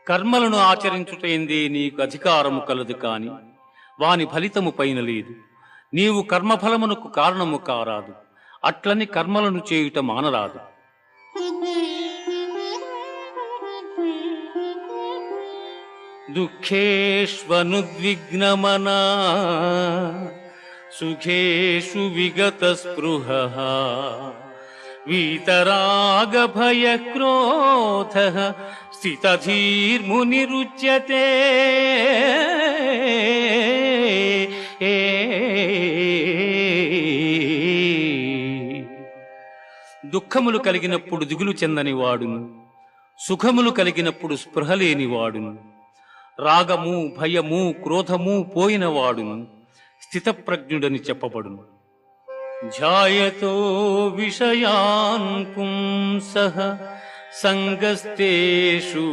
కర్మలను ఆచరించుటేందే నీకు అధికారము కలదు కాని వాని ఫలితము పైన లేదు. నీవు కర్మఫలమునకు కారణము కారాదు, అట్లని కర్మలను చేయుట మానరాదు. దుఃఖేష్వనుద్విగ్నమనా సుఖేషు విగత స్పృహ వీతరాగ భయ క్రోధ స్థితధీర్మునిరుచ్యతే. దుఃఖములు కలిగినప్పుడు దిగులు చెందని వాడును, సుఖములు కలిగినప్పుడు స్పృహ లేని వాడును, రాగము భయము క్రోధము పోయిన వాడును స్థితప్రజ్ఞుడని చెప్పబడును. ధ్యాయతో విషయాన్ పుంసః సంగస్తేషు